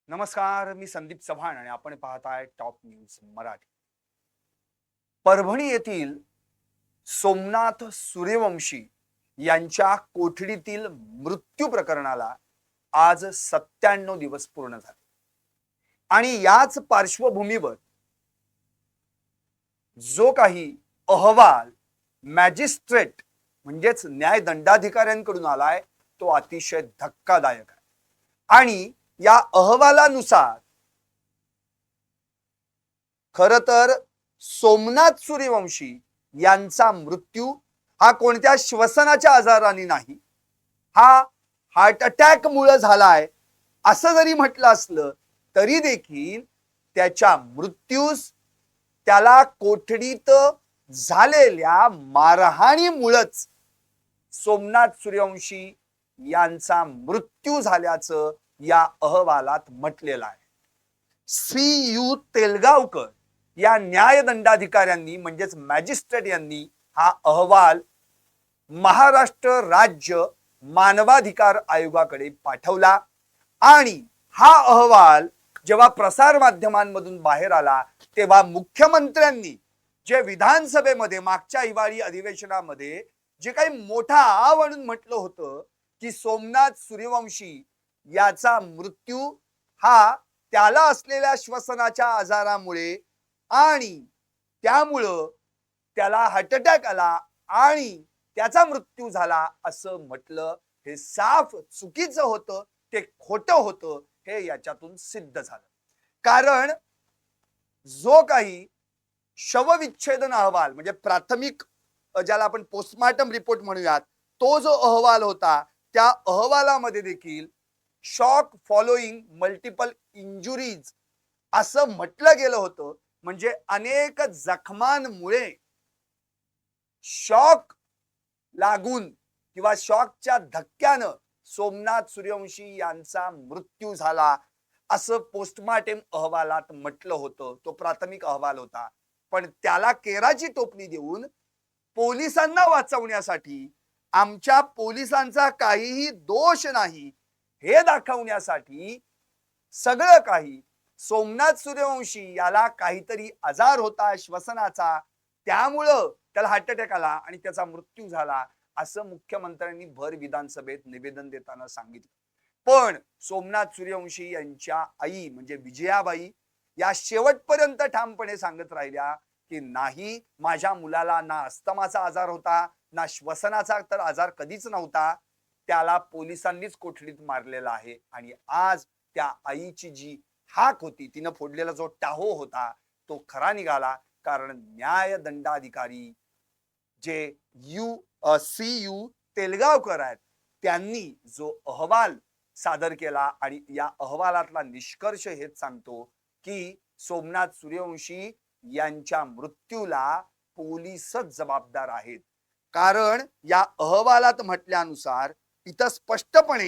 नमस्कार, मी संदीप चव्हाण आणि आपण पाहताय टॉप न्यूज मराठी. परभणी येथील सोमनाथ सूर्यवंशी यांच्या कोठडीतील मृत्यू प्रकरणाला आज 97 दिवस पूर्ण झाले आणि याच पार्श्वभूमीवर जो काही अहवाल मॅजिस्ट्रेट म्हणजेच न्यायदंडाधिकाऱ्यांकडून आलाय तो अतिशय धक्कादायक आहे आणि या अहवालानुसार खर तर सोमनाथ सूर्यवंशी यांचा मृत्यू हा कोणत्या श्वसनाच्या आजाराने नाही, हा हार्ट अटॅक मुळे झालाय असं जरी म्हटलं असलं तरी देखील त्याच्या मृत्यूस त्याला कोठडीत झालेल्या मारहाणीमुळेच सोमनाथ सूर्यवंशी यांचा मृत्यू झाल्याचं या अहवालात म्हटलेलं आहे. CU तेलगावकर या न्यायदंडाधिकाऱ्यांनी म्हणजेच मॅजिस्ट्रेट यांनी हा अहवाल महाराष्ट्र राज्य मानवाधिकार आयोगाकडे पाठवला आणि हा अहवाल जेव्हा प्रसार माध्यमांमधून बाहेर आला तेव्हा मुख्यमंत्र्यांनी जे विधानसभेमध्ये मागच्या हिवाळी अधिवेशनामध्ये जे काही मोठा म्हणून म्हटलं होतं की सोमनाथ सूर्यवंशी याचा मृत्यू हा त्याला असलेल्या श्वसनाच्या आजारामुळे आणि त्यामुळं त्याला हार्ट अटॅक आला आणि त्याचा मृत्यू झाला असं म्हटलं. हे साफ चुकीचं होतं, ते खोटं होतं, हे याच्यातून सिद्ध झालं. कारण जो काही शवविच्छेदन अहवाल म्हणजे प्राथमिक ज्याला आपण पोस्टमॉर्टम रिपोर्ट म्हणूयात तो जो अहवाल होता त्या अहवालामध्ये देखील शॉक फॉलोइंग मल्टिपल इंजुरीज असं म्हटलं गेलं होतं. म्हणजे अनेक जखमांमुळे शॉक लागून किंवा शॉकच्या धक्क्यानं सोमनाथ सूर्यवंशी यांचा मृत्यू झाला असं पोस्टमॉर्टम अहवालात म्हटलं होतं. तो प्राथमिक अहवाल होता, पण त्याला केराची टोपली देऊन पोलिसांना वाचवण्यासाठी आमच्या पोलिसांचा काहीही दोष नाही हे दाखवण्यासाठी सगळं काही सोमनाथ सूर्यवंशी याला काहीतरी आजार होता श्वसनाचा, त्यामुळं त्याला हार्ट अटॅक आला आणि त्याचा मृत्यू झाला असं मुख्यमंत्र्यांनी भर विधानसभेत निवेदन देताना सांगितलं. पण सोमनाथ सूर्यवंशी यांच्या आई म्हणजे विजयाबाई या शेवटपर्यंत ठामपणे सांगत राहिल्या की नाही, माझ्या मुलाला ना अस्थमाचा आजार होता ना श्वसनाचा तर आजार कधीच नव्हता, त्याला पोलिसांनीच कोठडीत मारलेला आहे. आणि आज त्या आईची जी हाक होती, तिनं फोडलेला जो टाहो होता तो खरा निघाला. कारण न्यायदंडाधिकारी जे CU तेलगावकर आहेत त्यांनी जो अहवाल सादर केला आणि या अहवालातला निष्कर्ष हेच सांगतो की सोमनाथ सूर्यवंशी यांच्या मृत्यूला पोलीसच जबाबदार आहेत. कारण या अहवालात म्हटल्यानुसार इथं स्पष्टपणे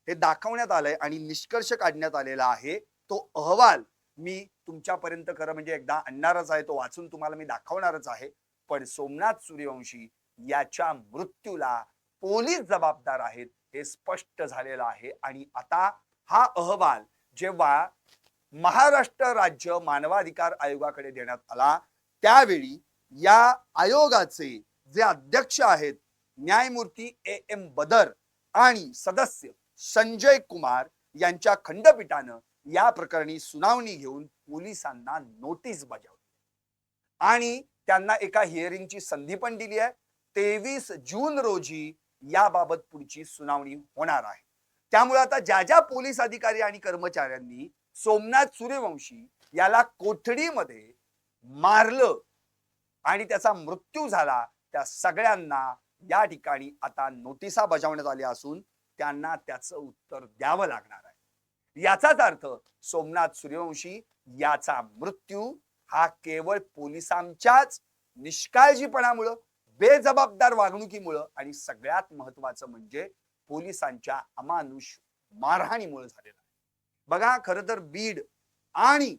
हे दाखवण्यात आलंय आणि निष्कर्ष काढण्यात आलेला आहे. तो अहवाल मी तुमच्यापर्यंत खरं म्हणजे एकदा आणणारच आहे, तो वाचून तुम्हाला मी दाखवणारच आहे. पण सोमनाथ सूर्यवंशी याच्या मृत्यूला पोलीस जबाबदार आहेत हे स्पष्ट झालेलं आहे. आणि आता हा अहवाल जेव्हा महाराष्ट्र राज्य मानवाधिकार आयोगाकडे देण्यात आला त्यावेळी या आयोगाचे जे अध्यक्ष आहेत न्यायमूर्ती AM बदर आणि सदस्य संजय कुमार यांच्या खंडपीठानं या प्रकरणी सुनावणी घेऊन पोलिसांना नोटीस बजावली आणि त्यांना एका हिअरिंगची संधी पण दिली आहे. 23 जून रोजी याबाबत पुढची सुनावणी होणार आहे. त्यामुळे आता ज्या ज्या पोलीस अधिकारी आणि कर्मचाऱ्यांनी सोमनाथ सूर्यवंशी याला कोठडीमध्ये मारलं आणि त्याचा मृत्यू झाला त्या सगळ्यांना या ठिकाणी आता नोटिसा बजावण्यात आल्या असून त्यांना त्याचं उत्तर द्यावं लागणार आहे. याचाच अर्थ सोमनाथ सूर्यवंशी याचा मृत्यू हा केवळ पोलिसांच्याच निष्काळजीपणामुळं, बेजबाबदार वागणुकीमुळं आणि सगळ्यात महत्वाचं म्हणजे पोलिसांच्या अमानुष मारहाणीमुळे झालेला आहे. बघा, खरं तर बीड आणि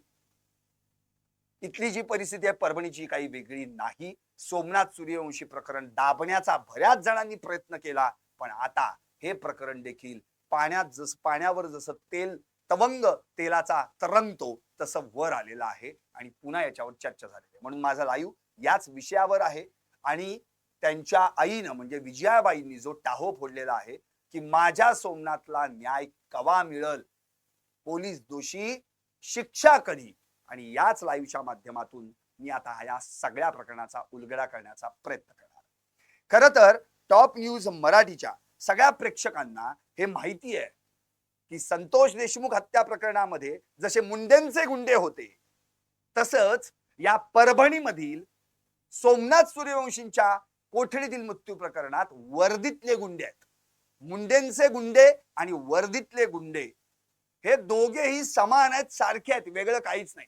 इथली जी परिस्थिती आहे परभणीची काही वेगळी नाही. सोमनाथ सूर्यवंशी प्रकरण दाबण्याचा बऱ्याच जणांनी प्रयत्न केला, पण आता हे प्रकरण देखील पाण्यावर जसं तेल तवंग तेलाचा तरंगतो तसं वर आलेला आहे आणि पुन्हा याच्यावर चर्चा झालेली आहे. म्हणून माझा लाईव्ह याच विषयावर आहे आणि त्यांच्या आईनं म्हणजे विजयाबाईंनी जो टाहो फोडलेला आहे की माझ्या सोमनाथला न्याय कवा मिळल, पोलीस दोषी शिक्षा कधी, आणि याच लाईव्हच्या माध्यमातून मी आता या सगळ्या प्रकरणाचा उलगडा करण्याचा प्रयत्न करणार. खरं तर टॉप न्यूज मराठीच्या सगळ्या प्रेक्षकांना हे माहिती आहे की संतोष देशमुख हत्या प्रकरणामध्ये जसे मुंडेंचे गुंडे होते तसंच या परभणीमधील सोमनाथ सूर्यवंशींच्या कोठडीतील मृत्यू प्रकरणात वर्दीतले गुंडे आहेत. मुंडेंचे गुंडे आणि वर्दीतले गुंडे हे दोघेही समान आहेत, सारखे आहेत, वेगळं काहीच नाही.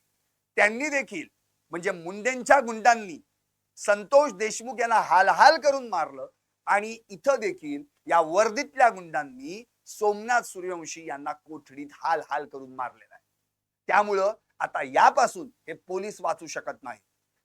त्यांनी देखील म्हणजे मुंडेंच्या गुंडांनी संतोष देशमुख यांना हालहाल करून मारलं आणि इथं देखील या वर्दीतल्या गुंडांनी सोमनाथ सूर्यवंशी यांना कोठडीत हाल हाल करून मारलेला आहे. त्यामुळं आता यापासून हे पोलीस वाचू शकत नाही.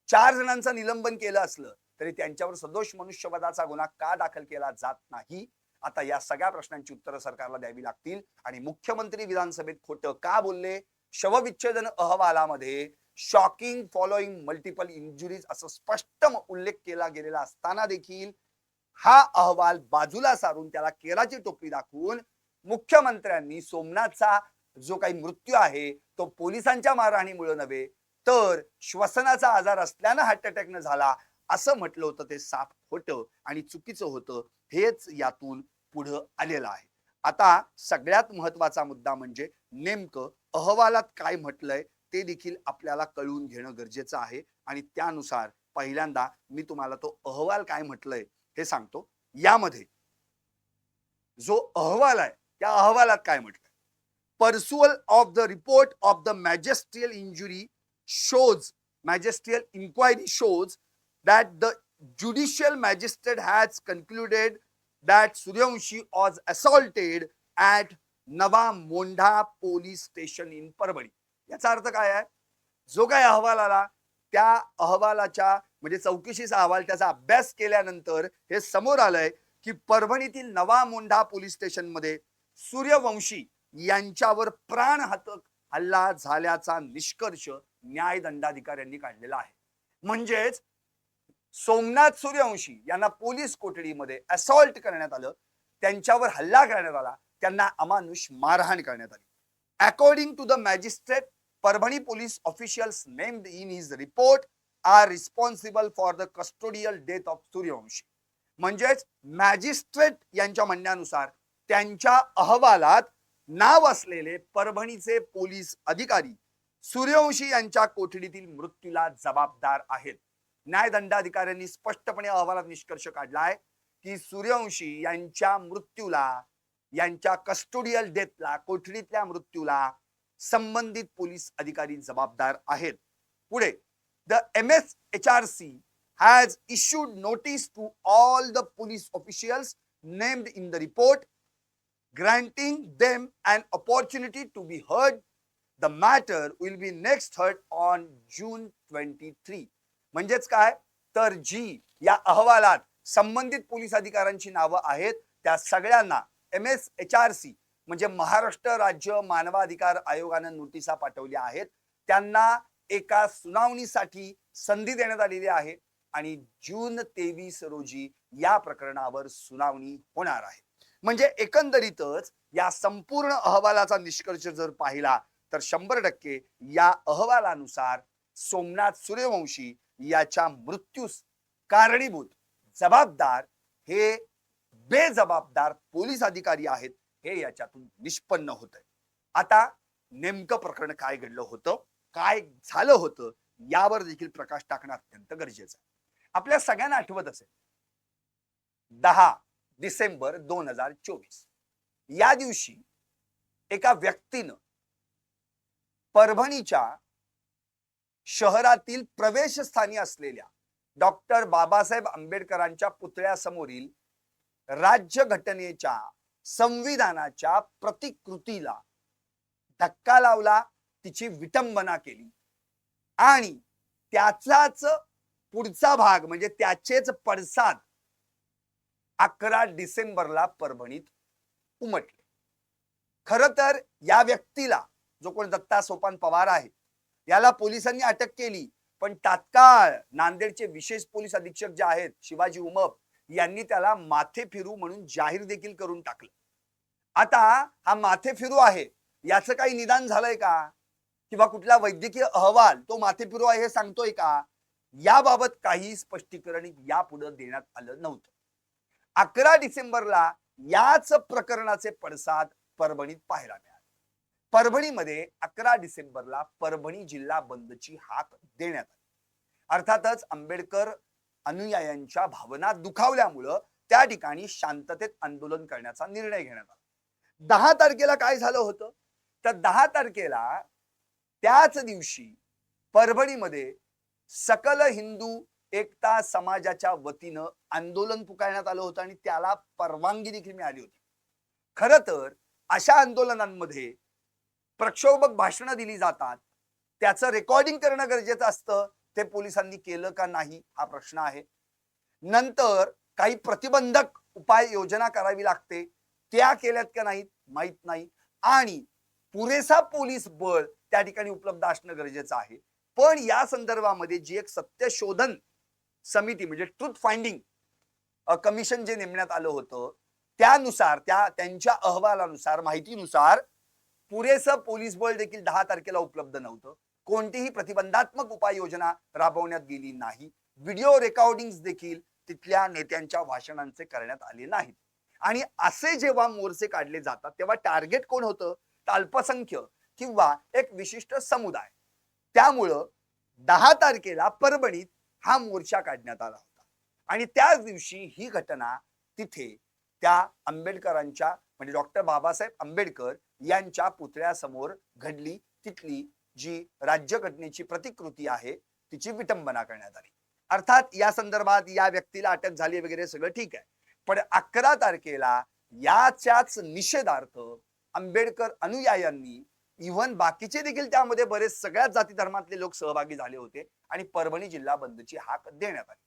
4 जणांचं निलंबन केलं असलं तरी त्यांच्यावर सदोष मनुष्यवधाचा गुन्हा का दाखल केला जात नाही? आता या सगळ्या प्रश्नांची उत्तरं सरकारला द्यावी लागतील. आणि मुख्यमंत्री विधानसभेत खोटं का बोलले? शवविच्छेदन अहवालामध्ये शॉकिंग फॉलोइंग मल्टिपल इंजुरीज असं स्पष्ट उल्लेख केला गेलेला असताना देखील हा अहवाल बाजूला सारून त्याला केराची टोपली दाखवून मुख्यमंत्र्यांनी सोमनाथचा जो काही मृत्यू आहे तो पोलिसांच्या मारहाणीमुळे नव्हे तर श्वसनाचा आजार असल्यानं हार्ट अटॅकनं झाला असं म्हटलं होतं. ते साफ खोटं आणि चुकीचं होतं. हेच यातून पुढं आलेलं आहे. आता सगळ्यात महत्वाचा मुद्दा म्हणजे नेमकं अहवालात काय म्हटलंय ते देखील आपल्याला कळून घेणं गरजेचं आहे. आणि त्यानुसार पहिल्यांदा मी तुम्हाला तो अहवाल काय म्हटलंय हे सांगतो. यामध्ये जो अहवाल आहे त्या अहवालात काय म्हटलंय? Pursuant of the report of the magisterial inquiry shows that the judicial magistrate has concluded that Suryavanshi was assaulted at Nava Monda police station in Parvani. याचा अर्थ काय आहे? जो काय अहवाल आला त्या अहवालाच्या म्हणजे चौकशीचा अहवाल त्याचा अभ्यास केल्यानंतर हे समोर आलंय की परभणीतील नवा मोंढा पोलीस स्टेशन मध्ये सूर्यवंशी यांच्यावर प्राणघातक हल्ला झाल्याचा निष्कर्ष न्यायदंडाधिकाऱ्यांनी काढलेला आहे. म्हणजेच सोमनाथ सूर्यवंशी यांना पोलीस कोठडीमध्ये असॉल्ट करण्यात आलं, त्यांच्यावर हल्ला करण्यात आला, त्यांना अमानुष मारहाण करण्यात आली. According to the magistrate, Parbhani police officials named in his report are responsible for the custodial death of Suryavanshi. म्हणजेच मॅजिस्ट्रेट यांच्या म्हणण्यानुसार त्यांच्या अहवालात नाव असलेले परभणीचे पोलीस अधिकारी सूर्यवंशी यांच्या कोठडीतील मृत्यूला जबाबदार आहेत. न्यायदंडाधिकाऱ्यांनी स्पष्टपणे अहवालात निष्कर्ष काढलाय की सूर्यवंशी यांच्या मृत्यूला, यांच्या कस्टोडियल डेथला, कोठडीतल्या मृत्यूला संबंधित पोलीस अधिकारी जबाबदार आहेत. पुढे the MSHRC has issued notice to all the police officials named in the report, granting them an opportunity to be heard. The matter will be next heard on June 23. म्हणजेच काय तर जी या अहवालात संबंधित पोलीस अधिकाऱ्यांची नावं आहेत त्या सगळ्यांना MSHRC म्हणजे महाराष्ट्र राज्य मानवाधिकार आयोगानं नोटिसा पाठवल्या आहेत. त्यांना एका सुनावणीसाठी संधी देण्यात आलेली आहे आणि जून 23 रोजी या प्रकरणावर सुनावणी होणार आहे. म्हणजे एकंदरीतच या संपूर्ण अहवालाचा निष्कर्ष जर पाहिला तर 100% या अहवालानुसार सोमनाथ सूर्यवंशी याच्या मृत्यूस कारणीभूत जबाबदार हे बेजबाबदार पोलीस अधिकारी आहेत हे याच्यातून निष्पन्न होत आहे. आता नेमकं प्रकरण काय घडलं होतं, काय झालं होतं यावर देखील प्रकाश टाकणं अत्यंत गरजेचं आहे. आपल्या सगळ्यांना आठवत असेल 10 डिसेंबर 2024 या दिवशी एका व्यक्तीनं परभणीच्या शहरातील प्रवेशस्थानी असलेल्या डॉक्टर बाबासाहेब आंबेडकरांच्या पुतळ्यासमोरील राज्यघटनेच्या संविधानाच्या प्रतिकृतीला धक्का लावला, तिची विटंबना केली आणि त्याचाच पुढचा भाग म्हणजे त्याचेच पडसाद 11 डिसेंबरला परभणीत उमटले. खरं तर या व्यक्तीला जो कोण दत्ता सोपान पवार आहे, याला पोलिसांनी अटक केली. पण तात्काळ नांदेडचे विशेष पोलीस अधीक्षक जे आहेत शिवाजी उमप यांनी त्याला माथे फिरू म्हणून जाहीर देखील करून टाकलं. आता हा माथे फिरू आहे याचं काही निदान झालंय का, किंवा कुठला वैद्यकीय अहवाल तो माथे फिरू आहे हे सांगतोय का, याबाबत काही स्पष्टीकरण यापुढे देण्यात आलं नव्हतं. 11 डिसेंबरला याच प्रकरणाचे पडसाद परभणीत पाहायला मिळाले. परभणीमध्ये 11 डिसेंबरला परभणी जिल्हा बंदची हाक देण्यात आली. अर्थातच आंबेडकर अनुयायांच्या भावना दुखावल्यामुळं त्या ठिकाणी शांततेत आंदोलन करण्याचा निर्णय घेण्यात आला. 10 तारखेला काय झालं होतं, तर 10 तारखेला त्याच दिवशी परभणीमध्ये सकल हिंदू एकता समाजाच्या वतीनं आंदोलन पुकारण्यात आलं होतं आणि त्याला परवानगी देखील मिळाली होती. खरं तर अशा आंदोलनांमध्ये प्रक्षोभक भाषणं दिली जातात, त्याचं रेकॉर्डिंग करणं गरजेचं असतं. ते पोलिसांनी केलं का नाही हा प्रश्न आहे. नंतर काही प्रतिबंधक उपाय योजना करावी लागते, त्या केल्यात का नाहीत माहित नाही. आणि पुरेसा पोलीस बळ त्या ठिकाणी उपलब्ध असणं गरजेचं आहे. पण या संदर्भामध्ये जी एक सत्यशोधन समिती म्हणजे ट्रुथ फाइंडिंग कमिशन जे नेमण्यात आलं होतं, त्यानुसार त्यांच्या अहवालानुसार माहितीनुसार पुरेसं पोलीस बळ देखील 10 तारखेला उपलब्ध नव्हतं. कोणतीही प्रतिबंधात्मक उपाययोजना राबवण्यात गेली नाही. व्हिडिओ रेकॉर्डिंग देखील तिथल्या नेत्यांच्या भाषणांचे करण्यात आले नाहीत. आणि असे जेव्हा मोर्चे काढले जातात तेव्हा टार्गेट कोण होतं, अल्पसंख्य किंवा एक विशिष्ट समुदाय. त्यामुळं 10 तारखेला परभणीत हा मोर्चा काढण्यात आला होता. आणि त्याच दिवशी ही घटना तिथे त्या आंबेडकरांच्या म्हणजे डॉक्टर बाबासाहेब आंबेडकर यांच्या पुतळ्यासमोर घडली. तिथली जी राज्यघटनेची प्रतिकृती आहे तिची विटंबना करण्यात आली. अर्थात या संदर्भात या व्यक्तीला अटक झाली वगैरे सगळं ठीक आहे, पण 11 तारखेला याच्याच निषेधार्थ आंबेडकर अनुयायांनी इव्हन बाकीचे देखील त्यामध्ये बरेच सगळ्याच जाती धर्मातले लोक सहभागी झाले होते आणि परभणी जिल्हा बंदची हाक देण्यात आली.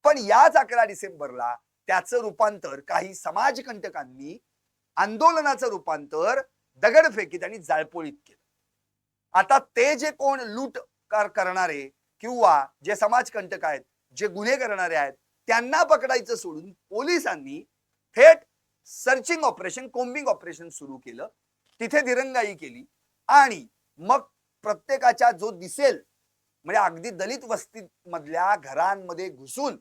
पण याच 11 डिसेंबरला त्याचं रूपांतर काही समाजकंटकांनी आंदोलनाचं रूपांतर दगडफेकीत आणि जाळपोळीत केलं. आता ते जे कोण लूट करणारे किंवा जे समाजकंटक आहेत, जे गुन्हे करणारे आहेत, त्यांना पकडायचं सोडून पोलिसांनी थेट सर्चिंग ऑपरेशन, कोम्बिंग ऑपरेशन सुरू केलं. तिथे दिरंगाई केली आणि मग प्रत्येकाच्या जो दिसेल म्हणजे अगदी दलित वस्ती मधल्या घरांमध्ये घुसून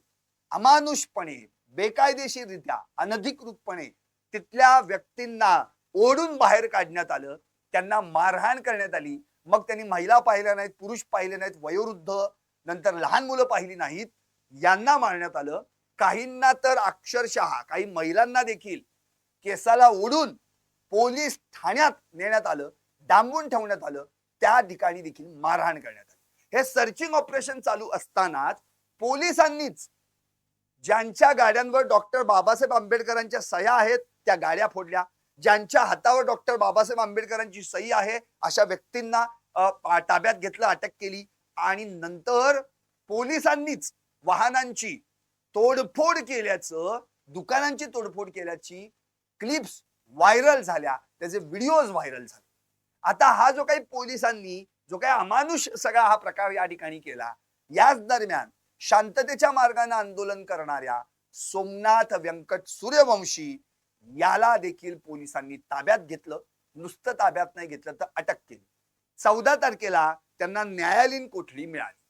अमानुषपणे, बेकायदेशीररित्या, अनधिकृतपणे तिथल्या व्यक्तींना ओढून बाहेर काढण्यात आलं. त्यांना मारहाण करण्यात आली. मग त्यांनी महिला पाहिल्या नाहीत, पुरुष पाहिले नाहीत, वयोवृद्ध, नंतर लहान मुलं पाहिली नाहीत, यांना मारण्यात आलं. काहींना तर अक्षरशः काही महिलांना देखील केसाला ओढून पोलीस ठाण्यात नेण्यात आलं, डांबून ठेवण्यात आलं. त्या ठिकाणी देखील मारहाण करण्यात आली. हे सर्चिंग ऑपरेशन चालू असतानाच पोलिसांनीच ज्यांच्या गाड्यांवर डॉक्टर बाबासाहेब आंबेडकरांच्या सह्या आहेत त्या गाड्या फोडल्या. ज्यांच्या हातावर डॉक्टर बाबासाहेब आंबेडकरांची सही आहे अशा व्यक्तींना ताब्यात घेतलं, अटक केली. आणि नंतर पोलिसांनीच वाहनांची तोडफोड केल्याचं, दुकानांची तोडफोड केल्याची क्लिप्स व्हायरल झाल्या, त्याचे व्हिडिओज व्हायरल झाले. आता हा जो काही पोलिसांनी जो काही अमानुष सगळा हा प्रकार या ठिकाणी केला, याच दरम्यान शांततेच्या मार्गाने आंदोलन करणाऱ्या सोमनाथ व्यंकट सूर्यवंशी याला देखील पोलिसांनी ताब्यात घेतलं. नुसतं ताब्यात नाही घेतलं तर अटक केली. 14 तारखेला त्यांना न्यायालयीन कोठडी मिळाली.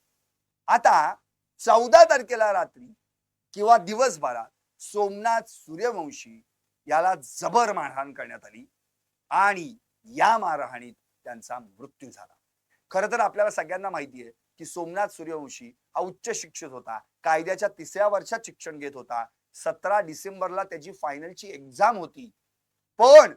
आता 14 तारखेला रात्री किंवा दिवसभरात सोमनाथ सूर्यवंशी याला जबर मारहाण करण्यात आली आणि या मारहाणीत त्यांचा मृत्यू झाला. खरं तर आपल्याला सगळ्यांना माहिती आहे की सोमनाथ सूर्यवंशी हा उच्च शिक्षित होता, कायद्याच्या 3ऱ्या वर्षात शिक्षण घेत होता. 17 डिसेंबरला त्याची फायनलची एक्झाम होती. पण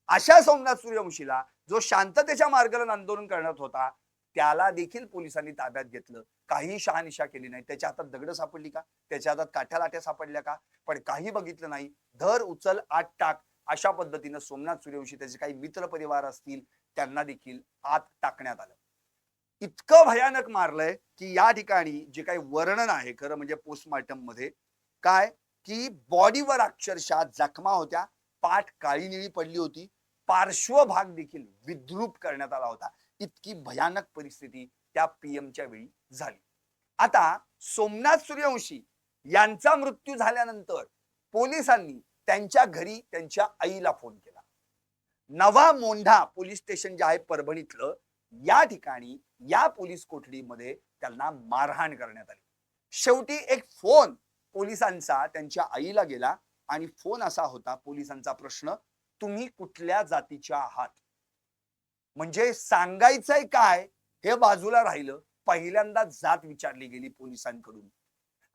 अशा सोमनाथ सूर्यवंशीला जो शांततेच्या मार्गाने आंदोलन करण्यात होता त्याला देखील पोलिसांनी ताब्यात घेतलं. काही शहानिशा केली नाही. त्याच्या हातात दगड सापडली का, त्याच्या हातात काठ्या लाट्या सापडल्या का, पण काही बघितलं नाही. धर उचल आत टाक अशा पद्धतीनं सोमनाथ सूर्यवंशी, त्याचे काही मित्र परिवार असतील, त्यांना देखील आत टाकण्यात आलं. इतकं भयानक मारलंय की या ठिकाणी जे काही वर्णन आहे खरं म्हणजे पोस्टमॉर्टम मध्ये काय की बॉडीवर अक्षरशः जखमा होत्या, पाठ काळी निळी पडली होती, पार्श्वभाग देखील विद्रूप करण्यात आला होता. इतकी भयानक परिस्थिती त्या पीएमच्या वेळी झाली. आता सोमनाथ सूर्यवंशी यांचा मृत्यू झाल्यानंतर पोलिसांनी त्यांच्या घरी त्यांच्या आईला फोन केला. नवा मोंढा पोलीस स्टेशन जे आहे परभणीतलं, या ठिकाणी या पोलीस कोठडीमध्ये त्यांना मारहाण करण्यात आली. शेवटी एक फोन पोलिसांचा त्यांच्या आईला गेला आणि फोन असा होता पोलिसांचा प्रश्न, तुम्ही कुठल्या जातीच्या आहात? म्हणजे सांगायचंय काय हे बाजूला राहिलं, पहिल्यांदा जात विचारली गेली पोलिसांकडून.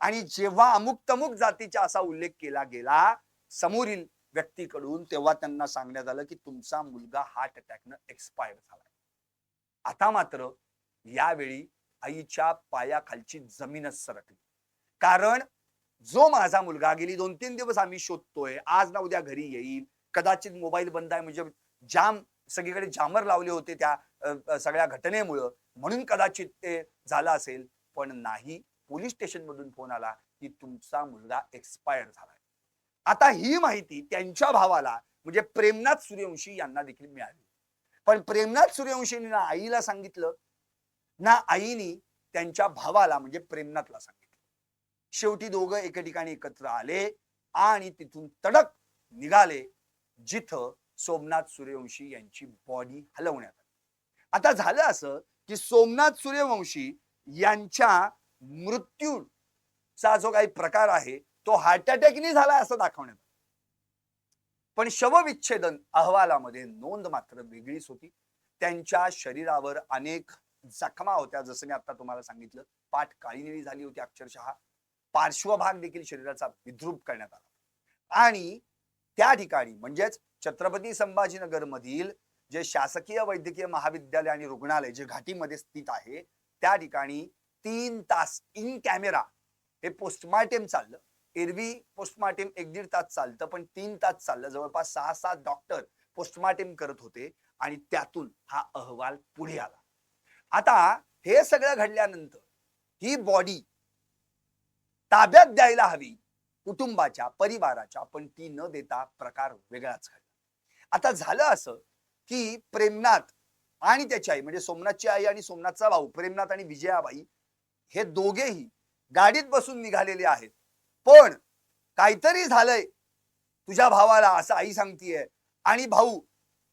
आणि जेव्हा अमुक तमुक जातीचा असा उल्लेख केला गेला समोरील व्यक्तीकडून, तेव्हा त्यांना सांगण्यात आलं की तुमचा मुलगा हार्ट अटॅकनं एक्सपायर झालाय. आता मात्र यावेळी आईच्या पायाखालची जमीनच सरकली. कारण जो माझा मुलगा गेली 2-3 दिवस आम्ही शोधतोय, आज ना उद्या घरी येईल, कदाचित मोबाईल बंद आहे म्हणजे जाम सगळीकडे जामर लावले होते त्या सगळ्या घटनेमुळं, म्हणून कदाचित ते झालं असेल, पण नाही. पोलीस स्टेशन मधून फोन आला की तुमचा मुलगा एक्सपायर झालाय. आता ही माहिती त्यांच्या भावाला म्हणजे प्रेमनाथ सूर्यवंशी यांना देखील मिळाली. पण प्रेमनाथ सूर्यवंशींनी ना आईला सांगितलं ना आईनी त्यांच्या भावाला म्हणजे प्रेमनाथला सांगितलं. शेवटी दोघं एके ठिकाणी एकत्र आले आणि तिथून तडक निघाले जिथं सोमनाथ सूर्यवंशी यांची बॉडी हलवण्यात आली. आता झालं असं की सोमनाथ सूर्यवंशी यांच्या मृत्यूचा जो काही प्रकार आहे तो हार्ट अटॅकने झाला असं दाखवण्यात आलं. पण शवविच्छेदन अहवालामध्ये नोंद मात्र वेगळीच होती. त्यांच्या शरीरावर अनेक जखमा होत्या, जसं मी आता तुम्हाला सांगितलं. पाठ काळीनिळी झाली होती अक्षरशः. पार्श्वभाग देखील शरीराचा विद्रूप करण्यात आला. आणि त्या ठिकाणी म्हणजेच छत्रपती संभाजीनगर मधील जे शासकीय वैद्यकीय महाविद्यालय आणि रुग्णालय जे घाटीमध्ये स्थित आहे, त्या ठिकाणी 3 तास इन कॅमेरा हे पोस्टमार्टम चाललं. एरवी पोस्टमार्टम 1-1.5 तास चालतं, पण 3 तास चाललं. जवळपास 6-7 डॉक्टर पोस्टमार्टम करत होते आणि त्यातून हा अहवाल पुढे आला. आता हे सगळं घडल्यानंतर ही बॉडी ताब्यात द्यायला हवी कुटुंबाच्या, परिवाराच्या, पण ती न देता प्रकार वेगळाच घडला. आता झालं असं की प्रेमनाथ आणि त्याची आई म्हणजे सोमनाथची आई आणि सोमनाथचा भाऊ प्रेमनाथ आणि विजयाबाई हे दोघेही गाडीत बसून निघालेले आहेत. पण काहीतरी झालंय तुझ्या भावाला असं आई सांगतीये आणि भाऊ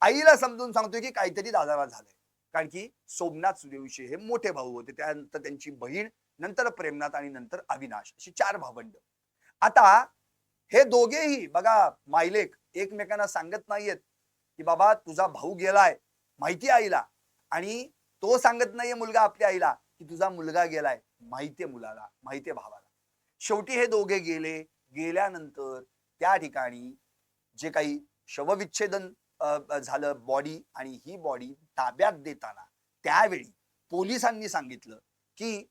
आईला समजून सांगतोय की काहीतरी दादाला झालंय. कारण की सोमनाथ सूर्यवंशी हे मोठे भाऊ होते, त्यानंतर त्यांची बहीण, नंतर प्रेमनाथ आणि नंतर अविनाश, अशी 4 भावंड. आता हे दोघेही बघा मायलेक एकमेकांना सांगत नाहीयेत की बाबा तुझा भाऊ गेलाय, माहिती आईला, आणि तो सांगत नाहीये मुलगा आपल्या आईला की तुझा मुलगा गेलाय, माहितीये मुलाला, माहितीये भावाला. शेवटी हे दोघे गेले. गेल्यानंतर त्या ठिकाणी जे काही शवविच्छेदन झालं बॉडी, आणि ही बॉडी ताब्यात देताना त्यावेळी पोलिसांनी सांगितलं की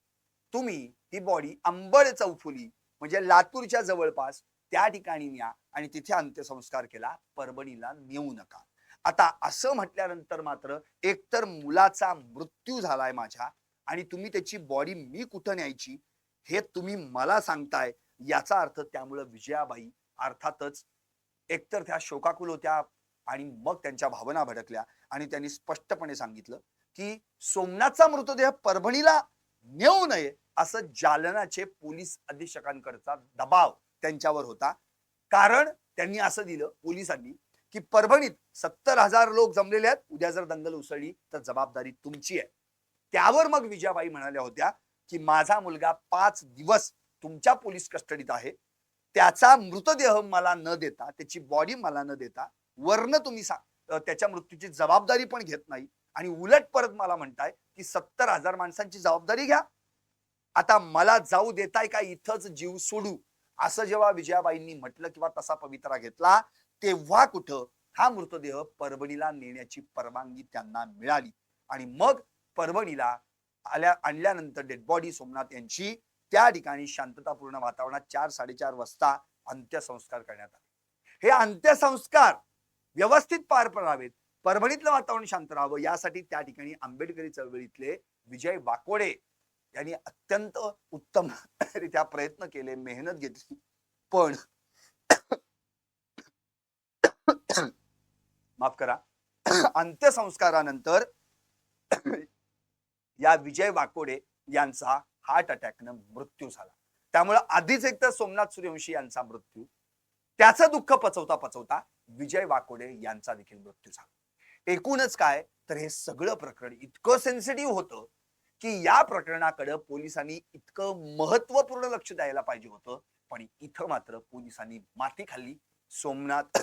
तुम्ही ही बॉडी अंबड चौफुली म्हणजे लातूरच्या जवळपास त्या ठिकाणी न्या आणि तिथे अंत्यसंस्कार केला, परभणीला नेऊ नका. आता असं म्हटल्यानंतर मात्र एकतर मुलाचा मृत्यू झालाय माझ्या आणि तुम्ही त्याची बॉडी मी कुठं न्यायची हे तुम्ही मला सांगताय, याचा अर्थ त्यामुळं विजयाबाई अर्थातच एकतर त्या शोकाकुल होत्या आणि मग त्यांच्या भावना भडकल्या आणि त्यांनी स्पष्टपणे सांगितलं की सोमनाथचा मृतदेह परभणीला नेऊ नये असं जालनाचे पोलीस अधीक्षकांकडचा दबाव त्यांच्यावर होता. कारण त्यांनी असं दिलं पोलिसांनी की परभणीत 70,000 लोक जमलेले आहेत, उद्या जर दंगल उसळली तर जबाबदारी तुमची आहे. त्यावर मग विजयाबाई म्हणाल्या होत्या की माझा मुलगा 5 दिवस तुमच्या पोलीस कस्टडीत आहे, त्याचा मृतदेह मला न देता, त्याची बॉडी मला न देता, वरनं तुम्ही त्याच्या मृत्यूची जबाबदारी पण घेत नाही आणि उलट परत मला म्हणताय की 70,000 माणसांची जबाबदारी घ्या. आता मला जाऊ देताय का इथंच जीव सोडू, असं जेव्हा विजयाबाईंनी म्हटलं किंवा तसा पवित्रा घेतला, तेव्हा कुठं हा मृतदेह परभणीला नेण्याची परवानगी त्यांना मिळाली. आणि मग परभणीला आणल्यानंतर डेड बॉडी सोमनाथ यांची त्या ठिकाणी शांततापूर्ण वातावरणात 4-4:30 वाजता अंत्यसंस्कार करण्यात आले. हे अंत्यसंस्कार व्यवस्थित पार पडावेत, परभणीतलं वातावरण शांत राहावं, यासाठी त्या ठिकाणी आंबेडकरी चळवळीतले विजय वाकोडे यांनी अत्यंत उत्तम रित्या प्रयत्न केले, मेहनत घेतली. पण माफ करा, अंत्यसंस्कारानंतर या विजय वाकोडे यांचा हार्ट अटॅकनं मृत्यू झाला. त्यामुळे आधीच एक तर सोमनाथ सूर्यवंशी यांचा मृत्यू, त्याचं दुःख पचवता पचवता विजय वाकोडे यांचा देखील मृत्यू झाला. एकूणच काय तर हे सगळं प्रकरण इतकं सेन्सिटिव्ह होतं की या प्रकरणाकडे पोलिसांनी इतकं महत्वपूर्ण लक्ष द्यायला पाहिजे होतं, पण इथं मात्र पोलिसांनी माती खाल्ली. सोमनाथ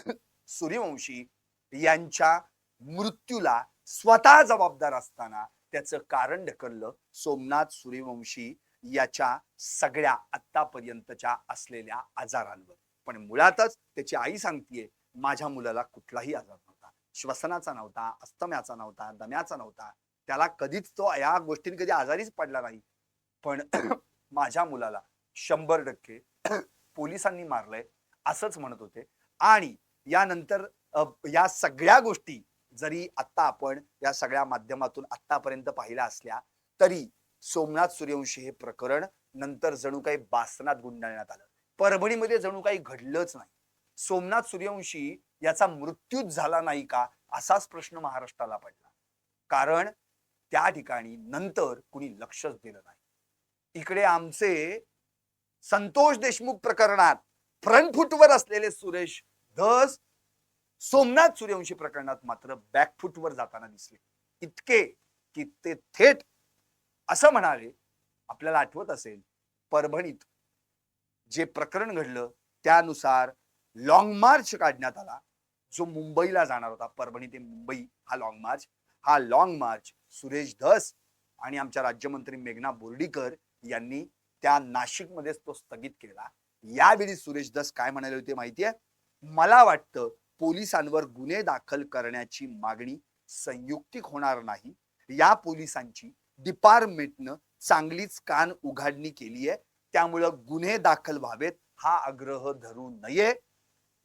सूर्यवंशी यांच्या मृत्यूला स्वतः जबाबदार असताना त्याचं कारण ढकललं सोमनाथ सूर्यवंशी याच्या सगळ्या आतापर्यंतच्या असलेल्या आजारांवर. पण मुळातच त्याची आई सांगतीये माझ्या मुलाला कुठलाही आजार नव्हता, श्वसनाचा नव्हता, अस्थम्याचा नव्हता, दम्याचा नव्हता, त्याला कधीच तो या गोष्टींनी कधी आजारीच पडला नाही. पण माझ्या मुलाला 100% पोलिसांनी मारलंय असंच म्हणत होते. आणि यानंतर या सगळ्या गोष्टी जरी आता आपण या सगळ्या माध्यमातून आतापर्यंत पाहिल्या असल्या तरी सोमनाथ सूर्यवंशी हे प्रकरण नंतर जणू काही बासनात गुंडाळण्यात आलं. परभणीमध्ये जणू काही घडलंच नाही. सोमनाथ सूर्यवंशी याचा मृत्यूच झाला नाही का असाच प्रश्न महाराष्ट्राला पडला. कारण त्या ठिकाणी नंतर कुणी लक्षच दिलं नाही. इकडे आमचे संतोष देशमुख प्रकरणात फ्रंट फुटवर असलेले सुरेश धस सोमनाथ सूर्यवंशी प्रकरणात मात्र बॅकफुटवर जाताना दिसले. इतके की ते थेट असं म्हणाले, आपल्याला आठवत असेल परभणीत जे प्रकरण घडलं त्यानुसार लॉंग मार्च काढण्यात आला जो मुंबईला जाणार होता. परभणी ते मुंबई हा लॉंग मार्च सुरेश धस आणि आमच्या राज्यमंत्री मेघना बोर्डीकर यांनी त्या नाशिकमध्येच तो स्थगित केला. यावेळी सुरेश धस काय म्हणाले होते माहितीये, मला वाटतं पोलिसांवर गुन्हे दाखल करण्याची मागणी संयुक्तिक होणार नाही. या पोलिसांची डिपार्टमेंटनं चांगलीच कान उघाडणी केली आहे, त्यामुळं गुन्हे दाखल व्हावेत हा आग्रह धरू नये.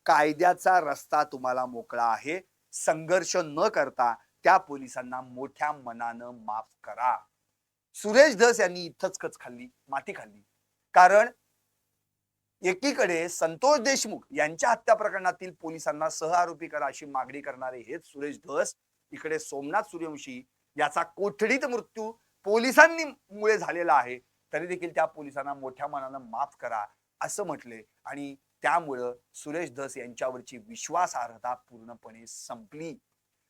कायद्याचा रस्ता तुम्हाला मोकळा आहे. संघर्ष न करता त्या पोलिसांना मोठ्या मनानं माफ करा. सुरेश धस यांनी इथंच कच खाल्ली, माती खाल्ली. कारण एकीकडे संतोष देशमुख यांच्या हत्या प्रकरणातील पोलिसांना सहआरोपी करा अशी मागणी करणारे हेच सुरेश धस, इकडे सोमनाथ सूर्यवंशी याचा कोठडीत मृत्यू पोलिसांनी मुळे झालेला आहे तरी देखील त्या पोलिसांना मोठ्या मनानं माफ करा असं म्हटले. आणि त्यामुळं सुरेश धस यांच्यावरची विश्वासार्हता पूर्णपणे संपली.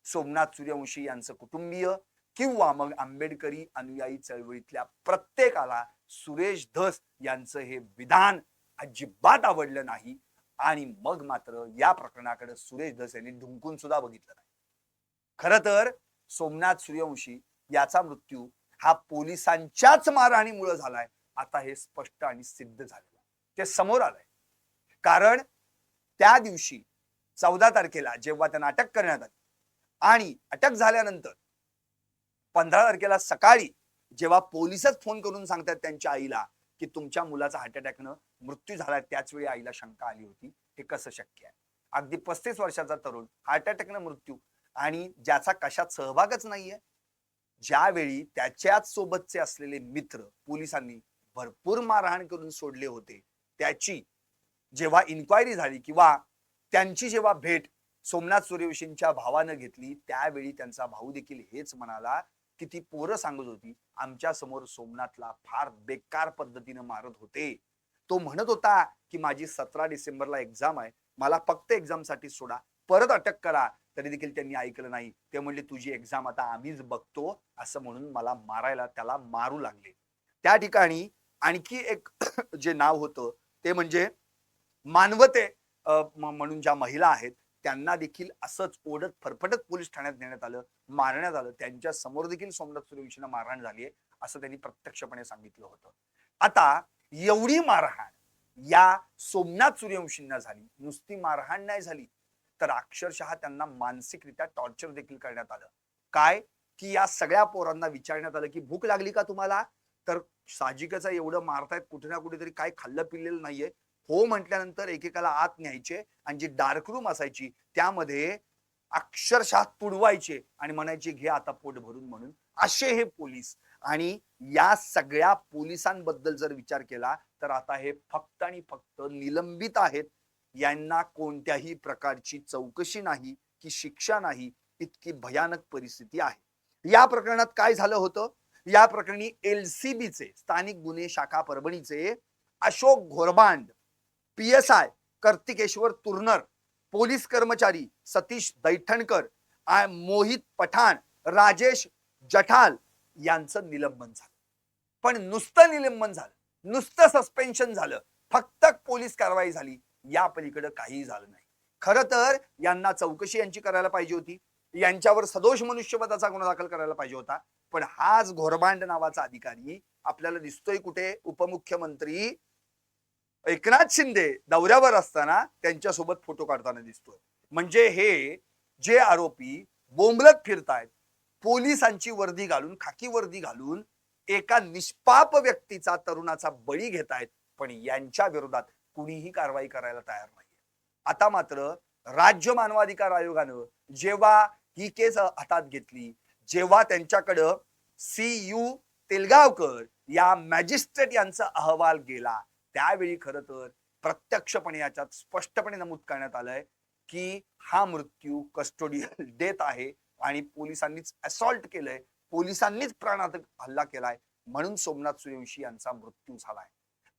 सोमनाथ सूर्यवंशी यांचं कुटुंबीय किंवा मग आंबेडकरी अनुयायी चळवळीतल्या प्रत्येकाला सुरेश धस यांचं हे विधान अजिबात आवडलं नाही. आणि मग मात्र या प्रकरणाकडे सुरेश धस यांनी ढुंकून सुद्धा बघितलं नाही. खरं तर सोमनाथ सूर्यवंशी याचा मृत्यू हा पोलिसांच्याच मारहाणीमुळे झालाय आता हे स्पष्ट आणि सिद्ध झालेलं, ते समोर आलंय. कारण त्या दिवशी 14 तारखेला जेव्हा त्यांना अटक करण्यात आली आणि अटक झाल्यानंतर 15 तारखेला सकाळी जेव्हा पोलिसच फोन करून सांगतात त्यांच्या आईला की तुमच्या मुलाचा हार्ट अटॅकनं मृत्यू झालाय, त्याच वेळी आईला शंका आली होती हे कसं शक्य आहे. अगदी 35 वर्षाचा तरुण हार्ट अटॅकनं मृत्यू आणि ज्याचा कशात सहभागच नाहीये. ज्यावेळी त्याच्याच सोबतचे असलेले मित्र पोलिसांनी भरपूर मारहाण करून सोडले होते, त्याची जेव्हा इन्क्वायरी झाली किंवा त्यांची जेव्हा भेट सोमनाथ सूर्यवंशींच्या भावानं घेतली त्यावेळी त्यांचा भाऊ देखील हेच म्हणाला की ती पोरं सांगत होती आमच्या समोर सोमनाथला फार बेकार पद्धतीने मारत होते. तो म्हणत होता की माझी 17 डिसेंबरला एक्झाम आहे, मला फक्त एक्झाम साठी सोडा, परत अटक करा. तरी देखील त्यांनी ऐकलं नाही. ते म्हणले तुझी एक्झाम आता आम्हीच बघतो असं म्हणून मला मारायला त्याला मारू लागले. त्या ठिकाणी आणखी एक जे नाव होतं ते म्हणजे मानवते म्हणून ज्या महिला आहेत त्यांना देखील असंच ओढत फरफटत पोलीस ठाण्यात नेण्यात आलं, मारण्यात आलं. त्यांच्या समोर देखील सोमनाथ सूर्यवंशींना मारहाण झाली आहे असं त्यांनी प्रत्यक्षपणे सांगितलं होतं. आता एवढी मारहाण या सोमनाथ सूर्यवंशींना झाली, नुसती मारहाण नाही झाली तर अक्षरशः त्यांना मानसिकरित्या टॉर्चर देखील करण्यात आलं. काय की या सगळ्या पोरांना विचारण्यात आलं की भूक लागली का तुम्हाला, तर साहजिकच एवढं मारतायत कुठे ना कुठेतरी काय खाल्लं पिलेलं नाहीये. हो म्हटल्यानंतर एकेकाला आत न्यायचे आणि जी डार्क रूम असायची त्यामध्ये अक्षरशः तुडवायचे आणि म्हणायचे घे आता पोट भरून म्हणून. असे हे पोलीस. आणि या सगळ्या पोलिसांबद्दल जर विचार केला तर आता हे फक्त आणि फक्त निलंबित आहेत. यांना कोणत्याही प्रकारची चौकशी नाही की शिक्षा नाही. इतकी भयानक परिस्थिती आहे. या प्रकरणात काय झालं होतं? या प्रकरणी एलसीबीचे स्थानिक गुन्हे शाखा परभणीचे अशोक घोरबांड, PSI कार्तिकेश्वर तुरनर, पोलीस कर्मचारी सतीश दैठणकर, मोहित पठाण, राजेश जठाल यांचं निलंबन झालं. पण नुसतं निलंबन झालं, नुसतं सस्पेन्शन झालं, फक्त पोलीस कारवाई झाली, या पलीकडे काहीही झालं नाही. खरं तर यांना चौकशी यांची करायला पाहिजे होती, यांच्यावर सदोष मनुष्यवधाचा गुन्हा दाखल करायला पाहिजे होता. पण हाच घोरबांड नावाचा अधिकारी आपल्याला दिसतोय कुठे? उपमुख्यमंत्री एकनाथ शिंदे दौऱ्यावर असताना त्यांच्यासोबत फोटो काढताना दिसतोय. म्हणजे हे जे आरोपी बोंबलत फिरतायत, पोलिसांची वर्दी घालून, खाकी वर्दी घालून एका निष्पाप व्यक्तीचा, तरुणाचा बळी घेतायत, पण यांच्या विरोधात कुणीही कारवाई करायला तयार नाही. आता मात्र राज्य मानवाधिकार आयोगानं जेव्हा ही केस हातात घेतली, जेव्हा त्यांच्याकडं CU तेलगावकर या मॅजिस्ट्रेट यांचा अहवाल गेला, त्यावेळी खरं तर प्रत्यक्षपणे याच्यात स्पष्टपणे नमूद करण्यात आलंय की हा मृत्यू कस्टोडियल डेथ आहे आणि पोलिसांनीच असॉल्ट केलंय, पोलिसांनीच प्राणघातक हल्ला केलाय, म्हणून सोमनाथ सूर्यवंशी यांचा मृत्यू झालाय.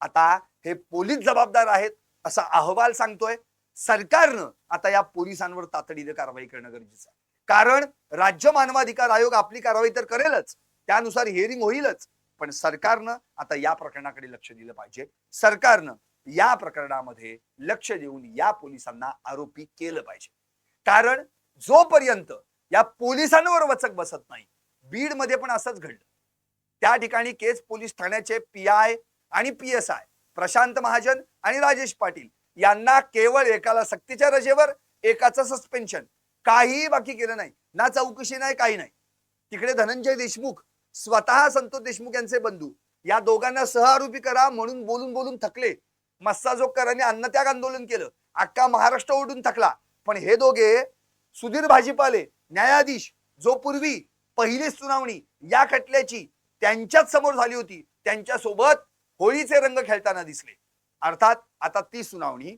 आता हे पोलीस जबाबदार आहेत असा अहवाल सांगतोय. सरकारनं आता या पोलिसांवर तातडीने कारवाई करणं गरजेचं आहे. कारण राज्य मानवाधिकार आयोग आपली कारवाई तर करेलच, त्यानुसार हिअरिंग होईलच, पण सरकारनं आता या प्रकरणाकडे लक्ष दिलं पाहिजे. सरकारनं या प्रकरणामध्ये लक्ष देऊन या पोलिसांना आरोपी केलं पाहिजे. कारण जोपर्यंत या पोलिसांवर वचक बसत नाही, बीडमध्ये पण असंच घडलं. त्या ठिकाणी केस पोलीस ठाण्याचे PI आणि PSI प्रशांत महाजन आणि राजेश पाटील यांना केवळ एकाला सक्तीच्या रजेवर, एकाचं सस्पेन्शन, काही बाकी केलं नाही, ना चौकशी नाही, काही नाही. तिकडे धनंजय देशमुख स्वतः संतोष देशमुख यांचे बंधू या दोघांना सहआरोपी करा म्हणून बोलून बोलून थकले. मस्साजोगकरांनी अन्नत्याग आंदोलन केलं, अख्खा महाराष्ट्र ओढून थकला. पण हे दोघे सुधीर भाजीपाले न्यायाधीश, जो पूर्वी पहिली सुनावणी या खटल्याची त्यांच्याच समोर झाली होती, त्यांच्यासोबत होळीचे रंग खेळताना दिसले. अर्थात आता ती सुनावणी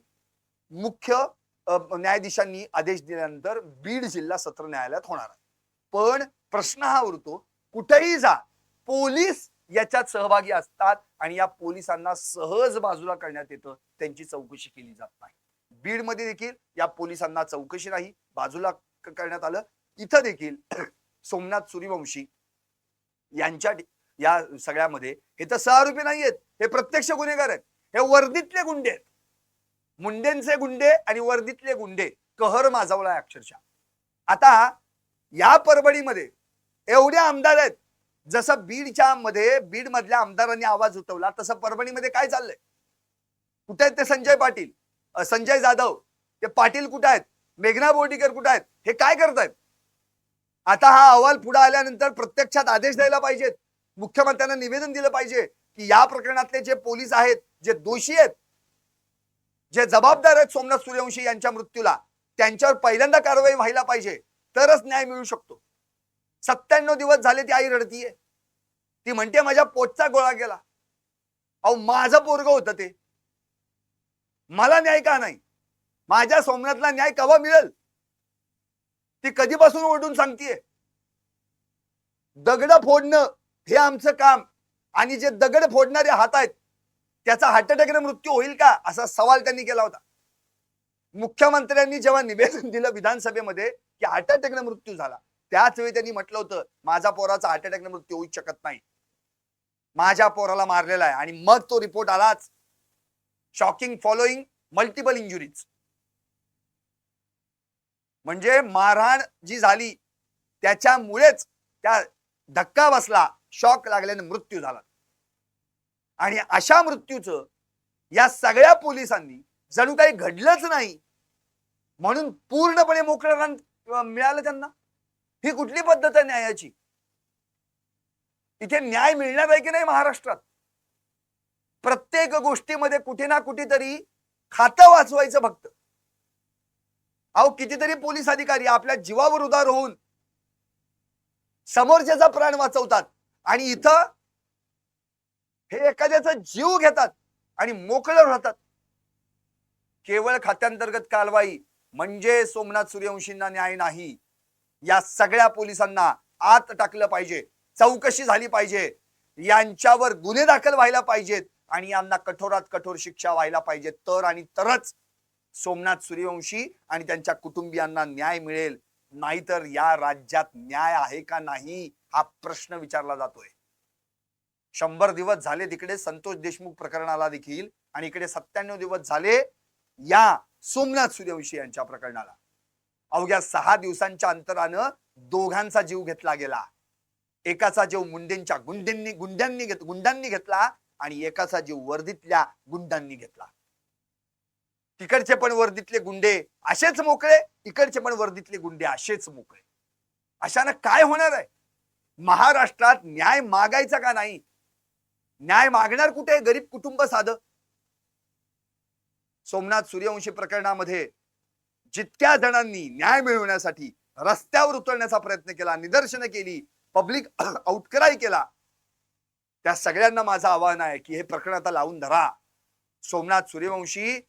मुख्य न्यायाधीशांनी आदेश दिल्यानंतर बीड जिल्हा सत्र न्यायालयात होणार आहे. पण प्रश्न हा उरतो, कुठेही जा पोलीस याच्यात सहभागी असतात आणि या पोलिसांना सहज बाजूला करण्यात येतं, त्यांची चौकशी केली जात नाही. बीडमध्ये देखील या पोलिसांना चौकशी नाही, बाजूला करण्यात आलं. इथं देखील सोमनाथ सूर्यवंशी यांच्या या सगळ्यामध्ये हे तर सहआरोपी नाहीयेत, हे प्रत्यक्ष गुन्हेगार आहेत, हे वर्दीतले गुंडे आहेत. मुंडेंचे गुंडे आणि वर्दीतले गुंडे कहर माजवलाय अक्षरशः. आता या परभणीमध्ये एवढे आमदार आहेत, जसं बीड मधल्या आमदारांनी आवाज उठवला, तसं परभणीमध्ये काय चाललंय? कुठे आहेत ते संजय पाटील, संजय जाधव, ते पाटील कुठे आहेत, मेघना बोर्डीकर कुठे आहेत, हे काय करतायत? आता हा अहवाल पुढे आल्यानंतर प्रत्यक्षात आदेश द्यायला पाहिजेत, मुख्यमंत्र्यांना निवेदन दिलं पाहिजे की या प्रकरणातले जे पोलीस आहेत, जे दोषी आहेत, जे जबाबदार आहेत सोमनाथ सूर्यवंशी यांच्या मृत्यूला, त्यांच्यावर पहिल्यांदा कारवाई व्हायला पाहिजे, तरच न्याय मिळू शकतो. 97 दिवस झाले ती आई रडतीये, ती म्हणते माझ्या पोटचा गोळा गेला. अहो माझं पोरग होतं ते, मला न्याय का नाही? माझ्या सोमनाथला न्याय केव्हा मिळेल? ती कधीपासून ओरडून सांगतीये. दगड फोडणं हे आमचं काम, आणि जे दगड फोडणारे हात आहेत त्याचा हार्ट अटॅकने मृत्यू होईल का, असा सवाल त्यांनी केला होता. मुख्यमंत्र्यांनी जेव्हा निवेदन दिलं विधानसभेमध्ये की हार्ट अटॅकने मृत्यू झाला, त्याच वेळी त्यांनी म्हटलं होतं माझा पोराचा हार्ट अटॅकने मृत्यू होऊ शकत नाही, माझ्या पोराला मारलेला आहे. आणि मग तो रिपोर्ट आलाच, शॉकिंग फॉलोइंग मल्टिपल इंजुरीज. म्हणजे मारहाण जी झाली त्याच्यामुळेच त्या धक्का बसला, शॉक लागल्याने मृत्यू झाला. आणि अशा मृत्यूचं या सगळ्या पोलिसांनी जणू काही घडलंच नाही म्हणून पूर्णपणे मोकळं मिळालं त्यांना. ही कुठली पद्धत आहे न्यायाची? इथे न्याय मिळणार आहे की नाही महाराष्ट्रात? प्रत्येक गोष्टीमध्ये कुठे ना कुठेतरी खातं वाचवायचं फक्त. अहो कितीतरी पोलीस अधिकारी आपल्या जीवावर उदार होऊन समोरच्याचा प्राण वाचवतात, आणि इथं हे एखाद्याचा जीव घेतात आणि मोकळं राहतात. केवळ खात्यांतर्गत कारवाई म्हणजे सोमनाथ सूर्यवंशींना न्याय नाही. या सगळ्या पोलिसांना आत टाकलं पाहिजे, चौकशी झाली पाहिजे, यांच्यावर गुन्हे दाखल व्हायला पाहिजेत आणि यांना कठोरात कठोर शिक्षा व्हायला पाहिजे. तर आणि तरच सोमनाथ सूर्यवंशी आणि त्यांच्या कुटुंबियांना न्याय मिळेल. नाहीतर या राज्यात न्याय आहे का नाही हा प्रश्न विचारला जातोय. 100 दिवस झाले तिकडे संतोष देशमुख प्रकरणाला देखील आणि इकडे 97 दिवस झाले या सोमनाथ सूर्यवंशी यांच्या प्रकरणाला. अवघ्या 6 दिवसांच्या अंतरानं दोघांचा जीव घेतला गेला. एकाचा जीव मुंडेंच्या गुंडांनी घेतला आणि एकाचा जीव वर्दीतल्या गुंडांनी घेतला. तिकडचे पण वर्दीतले गुंडे असेच मोकळे, इकडचे पण वर्दीतले गुंडे असेच मोकळे. अशानं काय होणार आहे? महाराष्ट्रात न्याय मागायचा का नाही? न्याय मागणार कुठे गरीब कुटुंब साधं? सोमनाथ सूर्यवंशी प्रकरणामध्ये जितक्या जणांनी न्याय मिळवण्यासाठी रस्त्यावर उतरण्याचा प्रयत्न केला, निदर्शनं केली, पब्लिक आउटक्राय केला, त्या सगळ्यांना माझं आवाहन आहे की हे प्रकरण आता लावून धरा. सोमनाथ सूर्यवंशी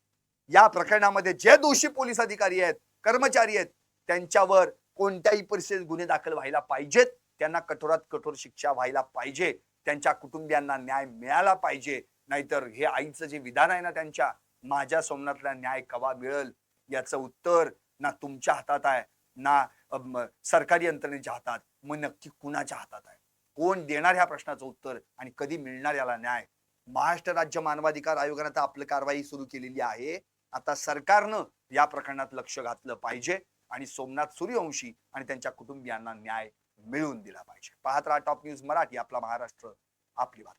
या प्रकरणामध्ये जे दोषी पोलीस अधिकारी आहेत, कर्मचारी आहेत, त्यांच्यावर कोणत्याही परिस्थितीत गुन्हे दाखल व्हायला पाहिजेत. त्यांना कठोरात कठोर शिक्षा व्हायला पाहिजे. त्यांच्या कुटुंबियांना न्याय मिळाला पाहिजे. नाहीतर हे आईचं जे विधान आहे ना, त्यांच्या माझ्या सोमनाथला न्याय कवा मिळेल याचं उत्तर ना तुमच्या हातात आहे ना सरकारी यंत्रणेच्या हातात. मग नक्की कुणाच्या हातात आहे? कोण देणार ह्या प्रश्नाचं उत्तर आणि कधी मिळणार याला न्याय? महाराष्ट्र राज्य मानवाधिकार आयोगाने आता आपली कारवाई सुरू केलेली आहे. आता सरकारनं या प्रकरणात लक्ष घातलं पाहिजे आणि सोमनाथ सूर्यवंशी आणि त्यांच्या कुटुंबियांना न्याय मिळवून दिला पाहिजे. पाहत राहा टॉप न्यूज मराठी, आपला महाराष्ट्र, आपली बात.